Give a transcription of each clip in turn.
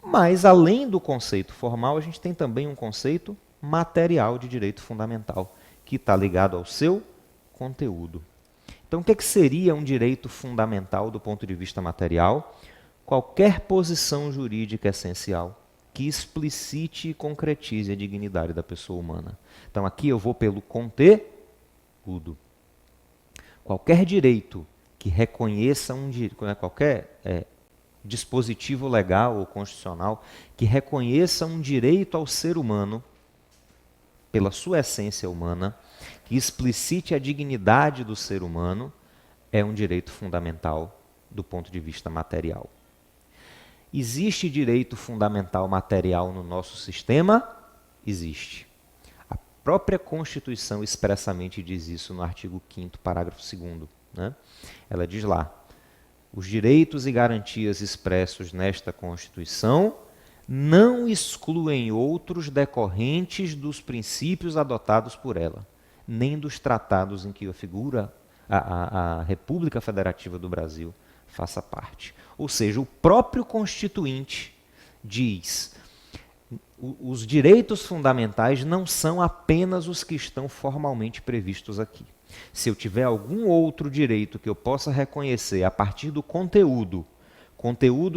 Mas, além do conceito formal, a gente tem também um conceito material de direito fundamental, que está ligado ao seu conteúdo. Então, o que seria um direito fundamental do ponto de vista material? Qualquer posição jurídica essencial que explicite e concretize a dignidade da pessoa humana. Então, aqui eu vou pelo conteúdo. Qualquer direito que reconheça qualquer dispositivo legal ou constitucional que reconheça um direito ao ser humano pela sua essência humana, que explicite a dignidade do ser humano, é um direito fundamental do ponto de vista material. Existe direito fundamental material no nosso sistema? Existe. A própria Constituição expressamente diz isso no artigo 5º, parágrafo 2º. Né? Ela diz lá: os direitos e garantias expressos nesta Constituição não excluem outros decorrentes dos princípios adotados por ela, nem dos tratados em que figura a República Federativa do Brasil faça parte. Ou seja, o próprio Constituinte diz: os direitos fundamentais não são apenas os que estão formalmente previstos aqui. Se eu tiver algum outro direito que eu possa reconhecer a partir do conteúdo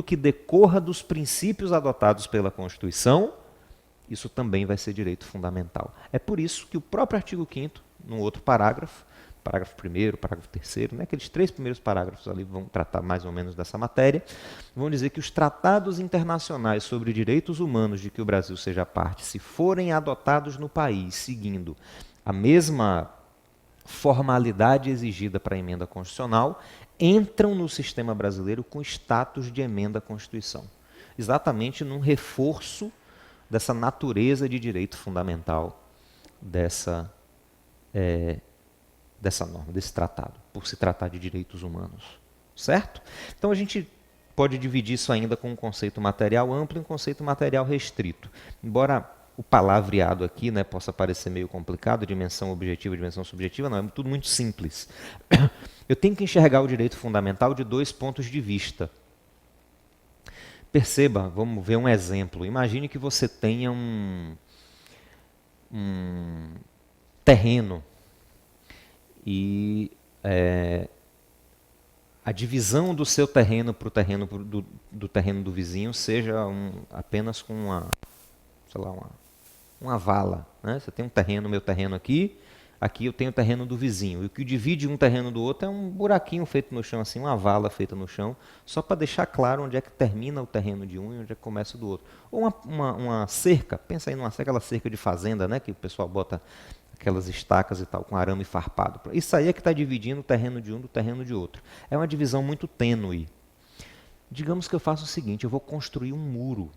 que decorra dos princípios adotados pela Constituição, isso também vai ser direito fundamental. É por isso que o próprio artigo 5º, num outro parágrafo 1º, parágrafo 3º, né, aqueles 3 primeiros parágrafos ali vão tratar mais ou menos dessa matéria, vão dizer que os tratados internacionais sobre direitos humanos de que o Brasil seja parte, se forem adotados no país seguindo a mesma formalidade exigida para a emenda constitucional, entram no sistema brasileiro com status de emenda à Constituição, exatamente num reforço dessa natureza de direito fundamental dessa norma, desse tratado, por se tratar de direitos humanos. Certo? Então a gente pode dividir isso ainda com um conceito material amplo e um conceito material restrito. Embora o palavreado aqui, né, possa parecer meio complicado, dimensão objetiva, dimensão subjetiva, não, é tudo muito simples. Eu tenho que enxergar o direito fundamental de 2 pontos de vista. Perceba, vamos ver um exemplo. Imagine que você tenha um terreno e a divisão do seu terreno para o terreno do terreno do vizinho seja apenas com uma vala. Né? Você tem um terreno, meu terreno aqui eu tenho o terreno do vizinho. E o que divide um terreno do outro é um buraquinho feito no chão, assim, uma vala feita no chão, só para deixar claro onde é que termina o terreno de um e onde é que começa o do outro. Ou uma cerca, pensa aí aquela cerca de fazenda, né, que o pessoal bota aquelas estacas e tal, com arame farpado. Isso aí é que está dividindo o terreno de um do terreno de outro. É uma divisão muito tênue. Digamos que eu faço o seguinte, eu vou construir um muro.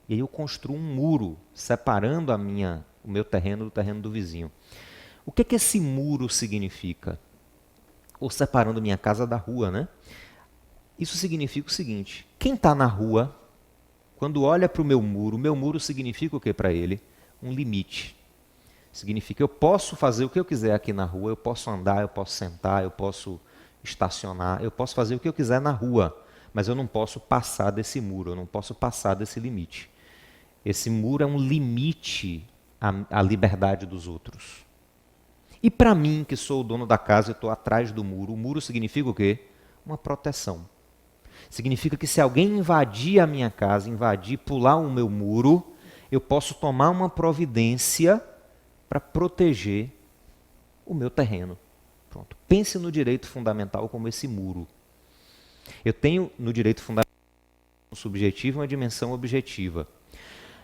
E aí eu construo um muro separando o meu terreno do terreno do vizinho. O que esse muro significa? Ou separando minha casa da rua, né? Isso significa o seguinte: quem está na rua, quando olha para o meu muro significa o que para ele? Um limite. Significa eu posso fazer o que eu quiser aqui na rua, eu posso andar, eu posso sentar, eu posso estacionar, eu posso fazer o que eu quiser na rua, mas eu não posso passar desse muro, eu não posso passar desse limite. Esse muro é um limite à liberdade dos outros. E para mim, que sou o dono da casa e estou atrás do muro, o muro significa o quê? Uma proteção. Significa que se alguém invadir a minha casa, pular o meu muro, eu posso tomar uma providência para proteger o meu terreno. Pronto. Pense no direito fundamental como esse muro. Eu tenho no direito fundamental uma subjetiva e uma dimensão objetiva.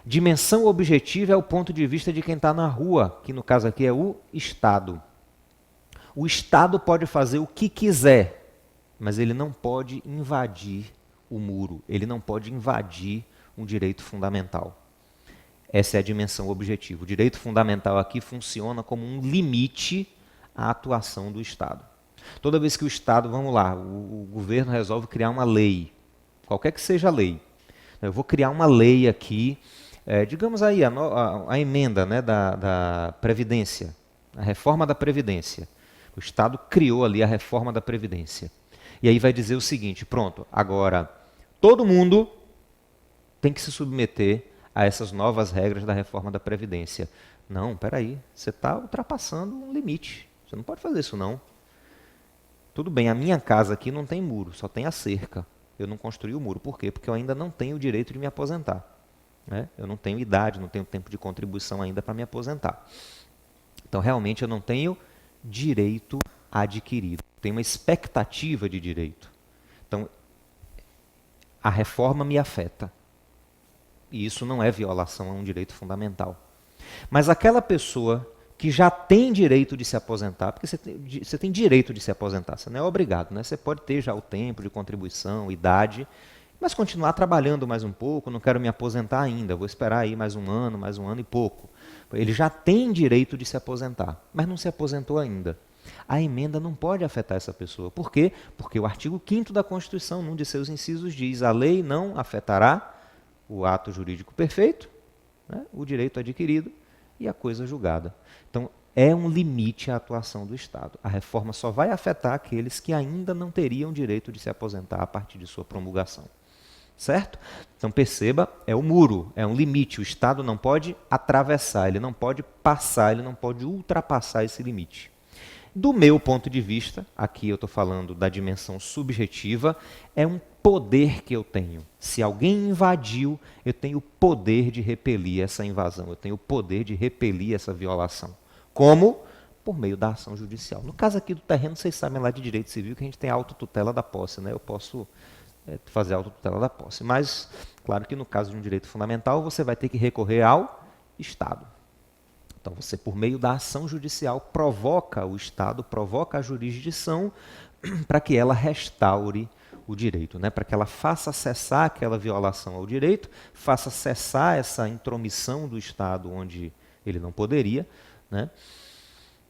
Dimensão objetiva é o ponto de vista de quem está na rua, que no caso aqui é o Estado. O Estado pode fazer o que quiser, mas ele não pode invadir o muro, ele não pode invadir um direito fundamental. Essa é a dimensão objetiva. O direito fundamental aqui funciona como um limite à atuação do Estado. Toda vez que o Estado, vamos lá, o governo resolve criar uma lei, qualquer que seja a lei. Eu vou criar uma lei aqui, digamos aí, a emenda, né, da Previdência, a reforma da Previdência. O Estado criou ali a reforma da Previdência. E aí vai dizer o seguinte, pronto, agora todo mundo tem que se submeter a essas novas regras da reforma da Previdência. Não, peraí, você está ultrapassando um limite. Você não pode fazer isso não. Tudo bem, a minha casa aqui não tem muro, só tem a cerca. Eu não construí o muro. Por quê? Porque eu ainda não tenho o direito de me aposentar. Né? Eu não tenho idade, não tenho tempo de contribuição ainda para me aposentar. Então, realmente, eu não tenho direito adquirido. Tenho uma expectativa de direito. Então, a reforma me afeta. E isso não é violação a um direito fundamental. Mas aquela pessoa que já tem direito de se aposentar, porque você tem direito de se aposentar, você não é obrigado, né? Você pode ter já o tempo de contribuição, idade, mas continuar trabalhando mais um pouco, não quero me aposentar ainda, vou esperar aí mais um ano e pouco. Ele já tem direito de se aposentar, mas não se aposentou ainda. A emenda não pode afetar essa pessoa. Por quê? Porque o artigo 5º da Constituição, num de seus incisos, diz: a lei não afetará o ato jurídico perfeito, né, o direito adquirido e a coisa julgada. Então, é um limite à atuação do Estado. A reforma só vai afetar aqueles que ainda não teriam direito de se aposentar a partir de sua promulgação. Certo? Então, perceba, é o muro, é um limite. O Estado não pode atravessar, ele não pode passar, ele não pode ultrapassar esse limite. Do meu ponto de vista, aqui eu estou falando da dimensão subjetiva, é um poder que eu tenho. Se alguém invadiu, eu tenho o poder de repelir essa invasão, eu tenho o poder de repelir essa violação. Como? Por meio da ação judicial. No caso aqui do terreno, vocês sabem lá de direito civil que a gente tem a autotutela da posse, né? Eu posso fazer a autotutela da posse. Mas, claro que no caso de um direito fundamental, você vai ter que recorrer ao Estado. Então, você, por meio da ação judicial, provoca o Estado, provoca a jurisdição para que ela restaure o direito, né? Para que ela faça cessar aquela violação ao direito, faça cessar essa intromissão do Estado onde ele não poderia, né?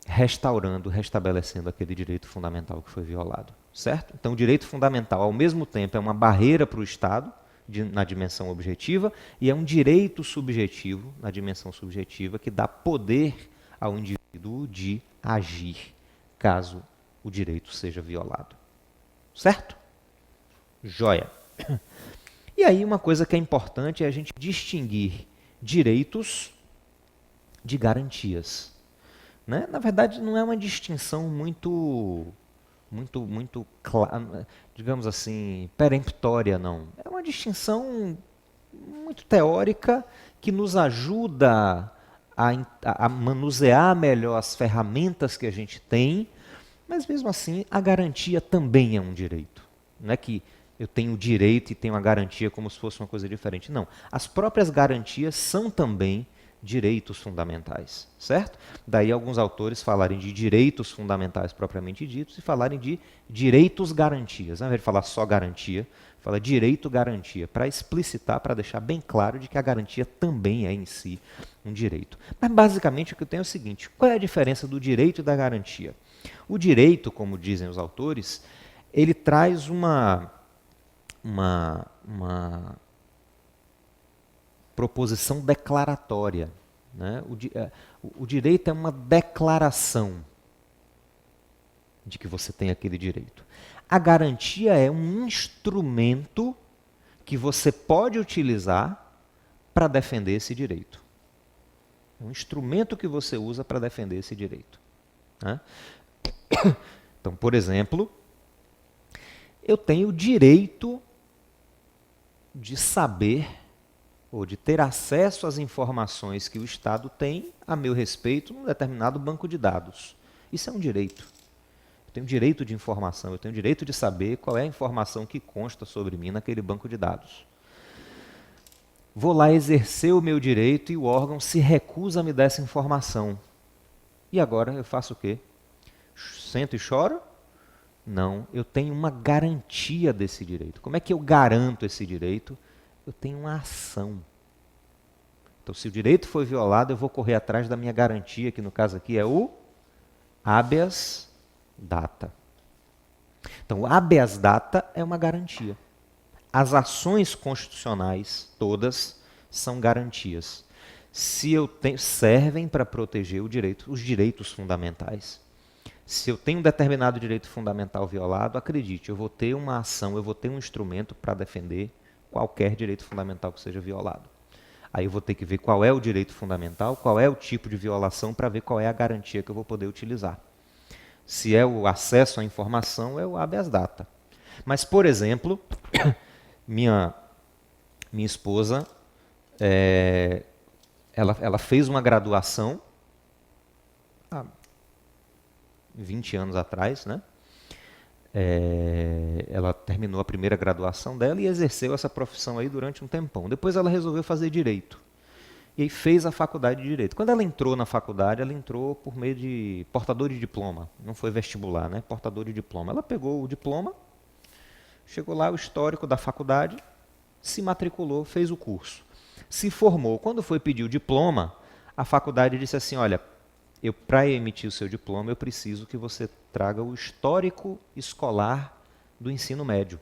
Restaurando, restabelecendo aquele direito fundamental que foi violado. Certo? Então, o direito fundamental, ao mesmo tempo, é uma barreira para o Estado, na dimensão objetiva, e é um direito subjetivo, na dimensão subjetiva, que dá poder ao indivíduo de agir, caso o direito seja violado. Certo? Joia. E aí, uma coisa que é importante é a gente distinguir direitos de garantias. Né? Na verdade, não é uma distinção muito digamos assim, peremptória, não. É uma distinção muito teórica que nos ajuda a manusear melhor as ferramentas que a gente tem, mas mesmo assim a garantia também é um direito. Não é que eu tenho o direito e tenho a garantia como se fosse uma coisa diferente. Não. As próprias garantias são também direitos fundamentais, certo? Daí alguns autores falarem de direitos fundamentais propriamente ditos e falarem de direitos garantias. Ao invés de falar só garantia, fala direito garantia, para explicitar, para deixar bem claro de que a garantia também é em si um direito. Mas basicamente o que eu tenho é o seguinte: qual é a diferença do direito e da garantia? O direito, como dizem os autores, ele traz uma proposição declaratória. Né? O direito é uma declaração de que você tem aquele direito. A garantia é um instrumento que você pode utilizar para defender esse direito. É um instrumento que você usa para defender esse direito. Né? Então, por exemplo, eu tenho o direito de saber ou de ter acesso às informações que o Estado tem a meu respeito num determinado banco de dados. Isso é um direito. Eu tenho direito de informação, eu tenho direito de saber qual é a informação que consta sobre mim naquele banco de dados. Vou lá exercer o meu direito e o órgão se recusa a me dar essa informação. E agora eu faço o quê? Sento e choro? Não, eu tenho uma garantia desse direito. Como é que eu garanto esse direito? Eu tenho uma ação. Então, se o direito foi violado, eu vou correr atrás da minha garantia, que no caso aqui é o habeas data. Então, o habeas data é uma garantia. As ações constitucionais, todas, são garantias. Servem para proteger os direitos fundamentais. Se eu tenho um determinado direito fundamental violado, acredite, eu vou ter uma ação, eu vou ter um instrumento para defender qualquer direito fundamental que seja violado. Aí eu vou ter que ver qual é o direito fundamental, qual é o tipo de violação, para ver qual é a garantia que eu vou poder utilizar. Se é o acesso à informação, é o habeas data. Mas, por exemplo, minha esposa, ela fez uma graduação há 20 anos atrás, né? Ela terminou a primeira graduação dela e exerceu essa profissão aí durante um tempão. Depois ela resolveu fazer direito. E aí fez a faculdade de direito. Quando ela entrou na faculdade, ela entrou por meio de portador de diploma. Não foi vestibular, né? Portador de diploma. Ela pegou o diploma, chegou lá, o histórico da faculdade, se matriculou, fez o curso. Se formou. Quando foi pedir o diploma, a faculdade disse assim, olha, para emitir o seu diploma, eu preciso que você traga o histórico escolar do ensino médio.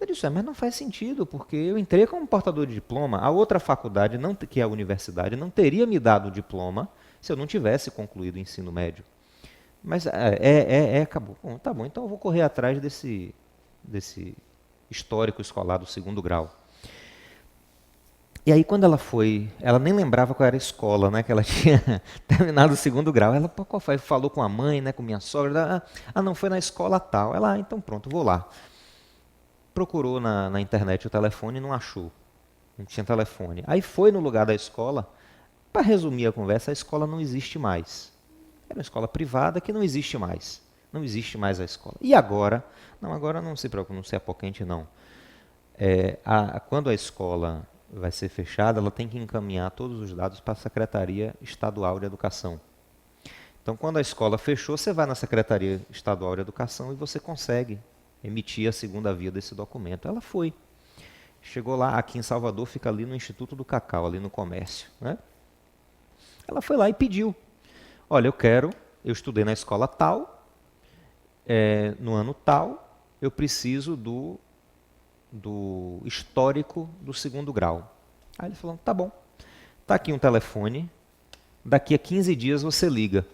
Eu disse, mas não faz sentido, porque eu entrei como portador de diploma. A outra faculdade, que é a universidade, não teria me dado o diploma se eu não tivesse concluído o ensino médio. Mas acabou. Bom, tá bom, então eu vou correr atrás desse histórico escolar do segundo grau. E aí quando ela foi, ela nem lembrava qual era a escola, né, que ela tinha terminado o segundo grau. Ela, qual foi? Falou com a mãe, né, com minha sogra. Não, foi na escola tal. Ela, então pronto, vou lá. Procurou na internet o telefone e não achou. Não tinha telefone. Aí foi no lugar da escola. Para resumir a conversa, a escola não existe mais. Era uma escola privada que não existe mais. Não existe mais a escola. E agora? Não, agora não se preocupe, não se apoquente não. Quando a escola vai ser fechada, ela tem que encaminhar todos os dados para a Secretaria Estadual de Educação. Então, quando a escola fechou, você vai na Secretaria Estadual de Educação e você consegue emitir a segunda via desse documento. Ela foi. Chegou lá, aqui em Salvador, fica ali no Instituto do Cacau, ali no comércio, né? Ela foi lá e pediu. Olha, eu estudei na escola tal, no ano tal, eu preciso do histórico do segundo grau. Aí ele falou, tá bom, tá aqui um telefone, daqui a 15 dias você liga.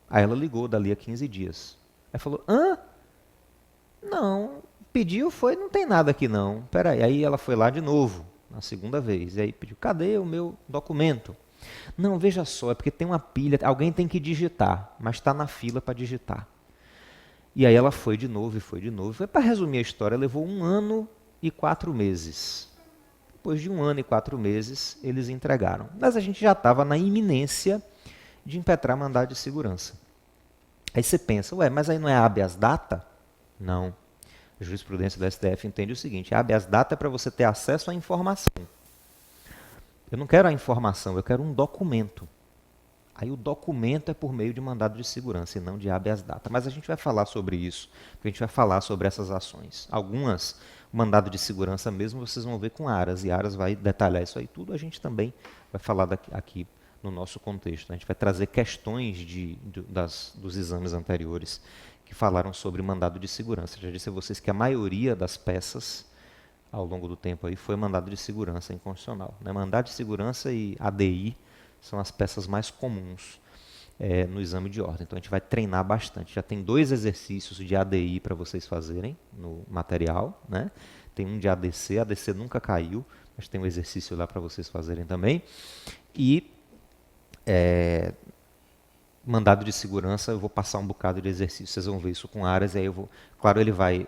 Aí ela ligou dali a 15 dias. Aí falou, não, pediu, não tem nada aqui não. Peraí, aí ela foi lá de novo, na segunda vez, e aí pediu, cadê o meu documento? Não, veja só, é porque tem uma pilha, alguém tem que digitar, mas está na fila para digitar. E aí ela foi de novo e foi de novo. Para resumir a história, levou 1 ano e 4 meses. Depois de 1 ano e 4 meses, eles entregaram. Mas a gente já estava na iminência de impetrar mandado de segurança. Aí você pensa, mas aí não é habeas data? Não. A jurisprudência do STF entende o seguinte, habeas data é para você ter acesso à informação. Eu não quero a informação, eu quero um documento. Aí o documento é por meio de mandado de segurança e não de habeas data. Mas a gente vai falar sobre isso, porque a gente vai falar sobre essas ações. Algumas, o mandado de segurança mesmo, vocês vão ver com Aras, e Aras vai detalhar isso aí tudo. A gente também vai falar aqui no nosso contexto. A gente vai trazer questões dos exames anteriores que falaram sobre mandado de segurança. Já disse a vocês que a maioria das peças, ao longo do tempo, aí, foi mandado de segurança inconstitucional. Né? Mandado de segurança e ADI são as peças mais comuns no exame de ordem. Então a gente vai treinar bastante. Já tem 2 exercícios de ADI para vocês fazerem no material. Né? Tem um de ADC, ADC nunca caiu, mas tem um exercício lá para vocês fazerem também. E mandado de segurança, eu vou passar um bocado de exercício, vocês vão ver isso com Aras, e aí claro, ele vai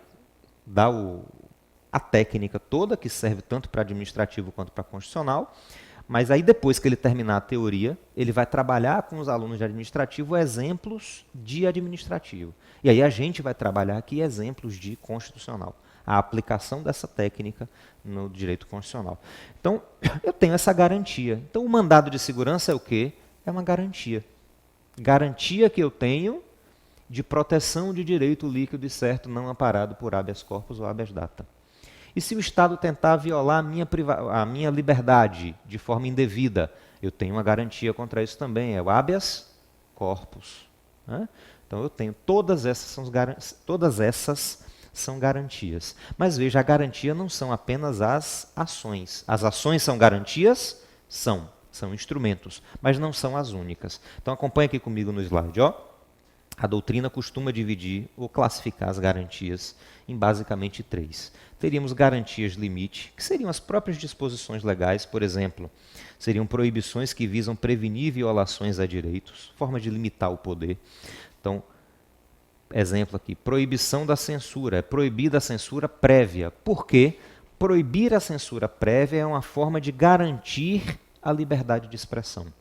dar a técnica toda, que serve tanto para administrativo quanto para constitucional, mas aí depois que ele terminar a teoria, ele vai trabalhar com os alunos de administrativo exemplos de administrativo. E aí a gente vai trabalhar aqui exemplos de constitucional, a aplicação dessa técnica no direito constitucional. Então, eu tenho essa garantia. Então, o mandado de segurança é o quê? É uma garantia. Garantia que eu tenho de proteção de direito líquido e certo não amparado por habeas corpus ou habeas data. E se o Estado tentar violar a minha liberdade de forma indevida, eu tenho uma garantia contra isso também, é o habeas corpus. Né? Então eu tenho, todas essas são garantias. Mas veja, a garantia não são apenas as ações. As ações são garantias? São instrumentos, mas não são as únicas. Então acompanhe aqui comigo no slide. A doutrina costuma dividir ou classificar as garantias em basicamente 3. Teríamos garantias limite, que seriam as próprias disposições legais, por exemplo, seriam proibições que visam prevenir violações a direitos, forma de limitar o poder. Então, exemplo aqui, proibição da censura, é proibida a censura prévia. Por quê? Proibir a censura prévia é uma forma de garantir a liberdade de expressão.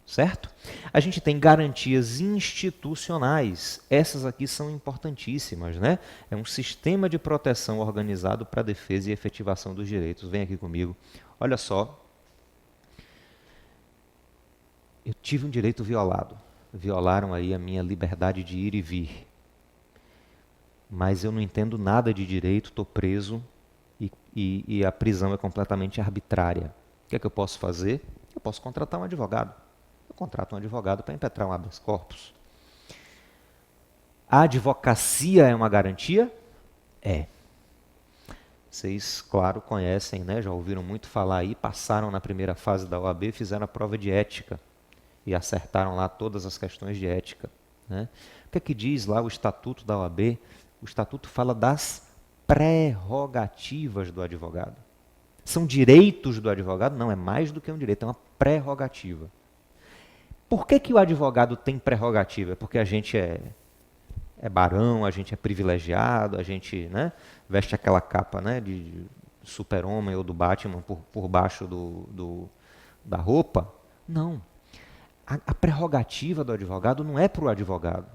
Certo? A gente tem garantias institucionais. Essas aqui são importantíssimas, né? É um sistema de proteção organizado para a defesa e efetivação dos direitos. Vem aqui comigo. Olha só. Eu tive um direito violado. Violaram aí a minha liberdade de ir e vir. Mas eu não entendo nada de direito, estou preso e a prisão é completamente arbitrária. O que é que eu posso fazer? Eu posso contratar um advogado. Eu contrato um advogado para impetrar um habeas corpus. A advocacia é uma garantia? É. Vocês, claro, conhecem, né? Já ouviram muito falar aí, passaram na primeira fase da OAB, fizeram a prova de ética e acertaram lá todas as questões de ética. Né? O que é que diz lá o Estatuto da OAB? O Estatuto fala das prerrogativas do advogado. São direitos do advogado? Não, é mais do que um direito, é uma prerrogativa. Por que o advogado tem prerrogativa? É porque a gente é barão, a gente é privilegiado, a gente, né, veste aquela capa, né, de super-homem ou do Batman por baixo da roupa? Não. A prerrogativa do advogado não é para o advogado.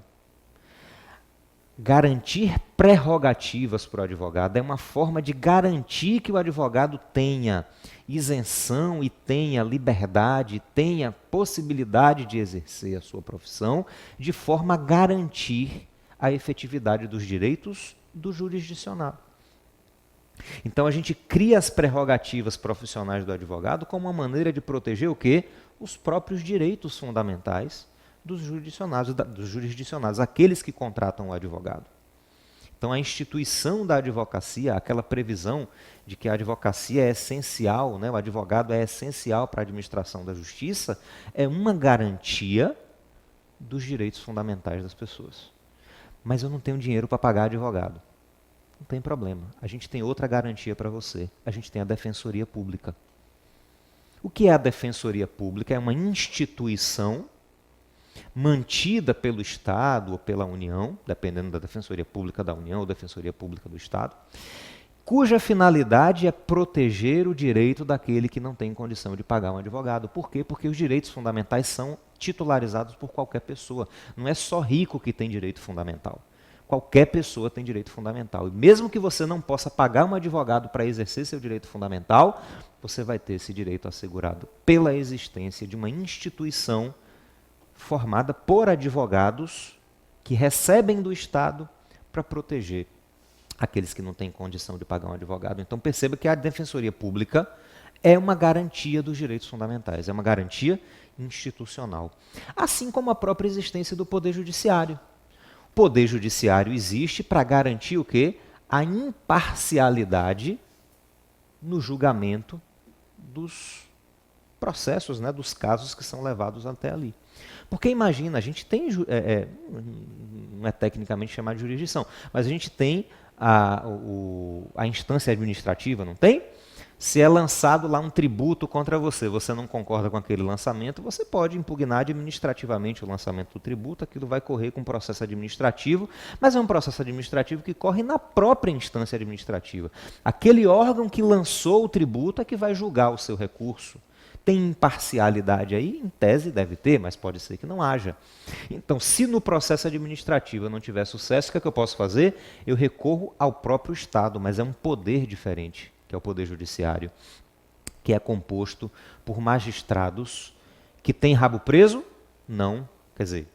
Garantir prerrogativas para o advogado é uma forma de garantir que o advogado tenha isenção e tenha liberdade, tenha possibilidade de exercer a sua profissão, de forma a garantir a efetividade dos direitos do jurisdicionado. Então a gente cria as prerrogativas profissionais do advogado como uma maneira de proteger o quê? Os próprios direitos fundamentais dos jurisdicionados, aqueles que contratam o advogado. Então a instituição da advocacia, aquela previsão de que a advocacia é essencial, né, o advogado é essencial para a administração da justiça, é uma garantia dos direitos fundamentais das pessoas. Mas eu não tenho dinheiro para pagar advogado. Não tem problema. A gente tem outra garantia para você. A gente tem a Defensoria Pública. O que é a Defensoria Pública? É uma instituição mantida pelo Estado ou pela União, dependendo da Defensoria Pública da União ou Defensoria Pública do Estado, cuja finalidade é proteger o direito daquele que não tem condição de pagar um advogado. Por quê? Porque os direitos fundamentais são titularizados por qualquer pessoa. Não é só rico que tem direito fundamental. Qualquer pessoa tem direito fundamental. E mesmo que você não possa pagar um advogado para exercer seu direito fundamental, você vai ter esse direito assegurado pela existência de uma instituição formada por advogados que recebem do Estado para proteger aqueles que não têm condição de pagar um advogado. Então perceba que a Defensoria Pública é uma garantia dos direitos fundamentais, é uma garantia institucional. Assim como a própria existência do Poder Judiciário. O Poder Judiciário existe para garantir o quê? A imparcialidade no julgamento dos processos, né, dos casos que são levados até ali. Porque imagina, a gente tem, não é tecnicamente chamado de jurisdição, mas a gente tem a instância administrativa, não tem? Se é lançado lá um tributo contra você, você não concorda com aquele lançamento, você pode impugnar administrativamente o lançamento do tributo, aquilo vai correr com um processo administrativo, mas é um processo administrativo que corre na própria instância administrativa. Aquele órgão que lançou o tributo é que vai julgar o seu recurso. Tem imparcialidade aí? Em tese deve ter, mas pode ser que não haja. Então, se no processo administrativo eu não tiver sucesso, o que é que eu posso fazer? Eu recorro ao próprio Estado, mas é um poder diferente, que é o Poder Judiciário, que é composto por magistrados que têm rabo preso? Não. Quer dizer,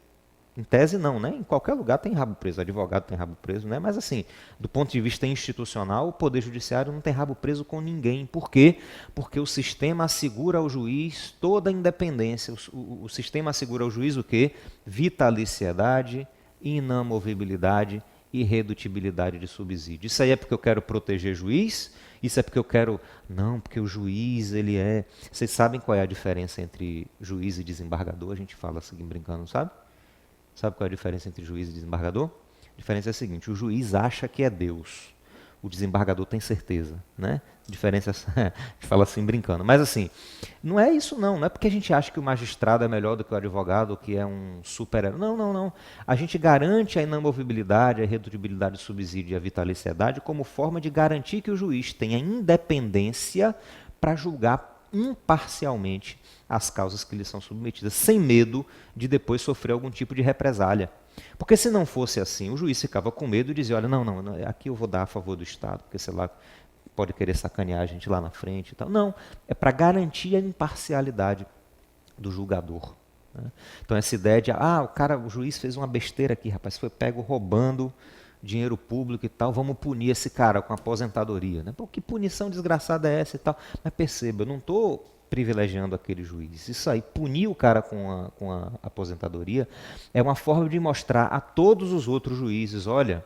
em tese não, né? Em qualquer lugar tem rabo preso, advogado tem rabo preso, né? Mas assim, do ponto de vista institucional, o Poder Judiciário não tem rabo preso com ninguém. Por quê? Porque o sistema assegura ao juiz toda a independência. O sistema assegura ao juiz o quê? Vitaliciedade, inamovibilidade e irredutibilidade de subsídio. Isso aí é porque eu quero proteger juiz? Isso é porque eu quero... Não, porque o juiz, ele é... Vocês sabem qual é a diferença entre juiz e desembargador? A gente fala assim, brincando, sabe? Sabe qual é a diferença entre juiz e desembargador? A diferença é a seguinte: o juiz acha que é Deus, o desembargador tem certeza, né? A diferença é, a gente fala assim brincando, mas assim, não é isso não é porque a gente acha que o magistrado é melhor do que o advogado, ou que é um super-herói. Não, não, não. A gente garante a inamovibilidade, a irredutibilidade do subsídio e a vitaliciedade como forma de garantir que o juiz tenha independência para julgar imparcialmente as causas que lhe são submetidas, sem medo de depois sofrer algum tipo de represália. Porque se não fosse assim, o juiz ficava com medo e dizia, olha, não, aqui eu vou dar a favor do Estado, porque sei lá, pode querer sacanear a gente lá na frente e tal. Não, é para garantir a imparcialidade do julgador. Né? Então essa ideia de, o juiz fez uma besteira aqui, rapaz, foi pego roubando dinheiro público e tal, vamos punir esse cara com aposentadoria. Né? Pô, que punição desgraçada é essa e tal? Mas perceba, eu não estou privilegiando aquele juiz. Isso aí, punir o cara com a aposentadoria, é uma forma de mostrar a todos os outros juízes, olha,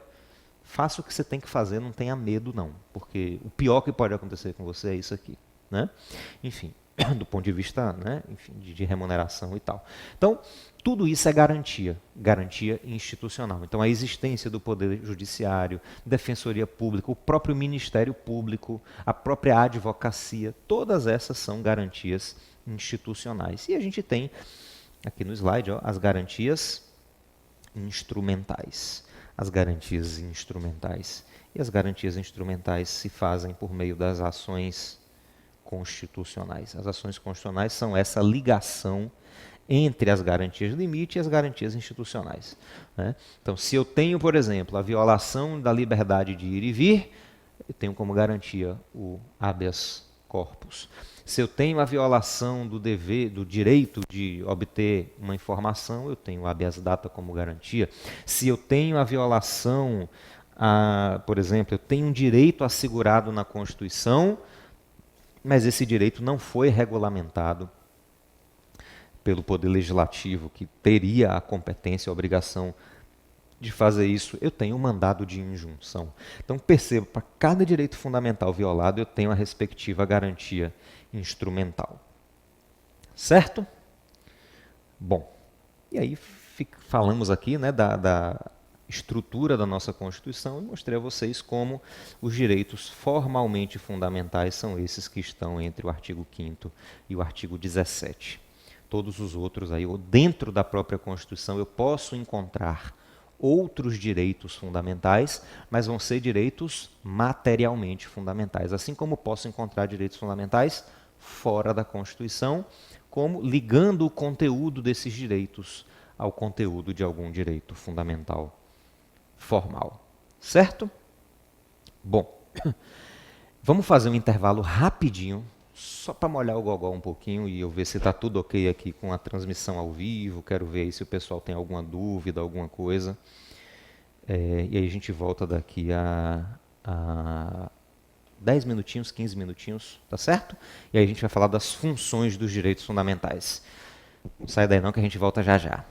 faça o que você tem que fazer, não tenha medo não, porque o pior que pode acontecer com você é isso aqui. Né? Enfim, do ponto de vista, né, enfim, de remuneração e tal. Então, tudo isso é garantia institucional. Então, a existência do Poder Judiciário, Defensoria Pública, o próprio Ministério Público, a própria advocacia, todas essas são garantias institucionais. E a gente tem, aqui no slide, as garantias instrumentais. As garantias instrumentais. E as garantias instrumentais se fazem por meio das ações constitucionais. As ações constitucionais são essa ligação entre as garantias de limite e as garantias institucionais. Né? Então, se eu tenho, por exemplo, a violação da liberdade de ir e vir, eu tenho como garantia o habeas corpus. Se eu tenho a violação do dever, do direito de obter uma informação, eu tenho o habeas data como garantia. Se eu tenho a violação, por exemplo, eu tenho um direito assegurado na Constituição, mas esse direito não foi regulamentado pelo Poder Legislativo, que teria a competência e a obrigação de fazer isso, eu tenho um mandado de injunção. Então perceba, para cada direito fundamental violado, eu tenho a respectiva garantia instrumental. Certo? Bom, e aí falamos aqui, né, da estrutura da nossa Constituição e mostrei a vocês como os direitos formalmente fundamentais são esses que estão entre o artigo 5º e o artigo 17. Todos os outros aí, ou dentro da própria Constituição, eu posso encontrar outros direitos fundamentais, mas vão ser direitos materialmente fundamentais, assim como posso encontrar direitos fundamentais fora da Constituição, como ligando o conteúdo desses direitos ao conteúdo de algum direito fundamental formal. Certo? Bom, vamos fazer um intervalo rapidinho, só para molhar o gogó um pouquinho e eu ver se está tudo ok aqui com a transmissão ao vivo. Quero ver aí se o pessoal tem alguma dúvida, alguma coisa. E aí a gente volta daqui a 10 minutinhos, 15 minutinhos, tá certo? E aí a gente vai falar das funções dos direitos fundamentais. Não sai daí não que a gente volta já já.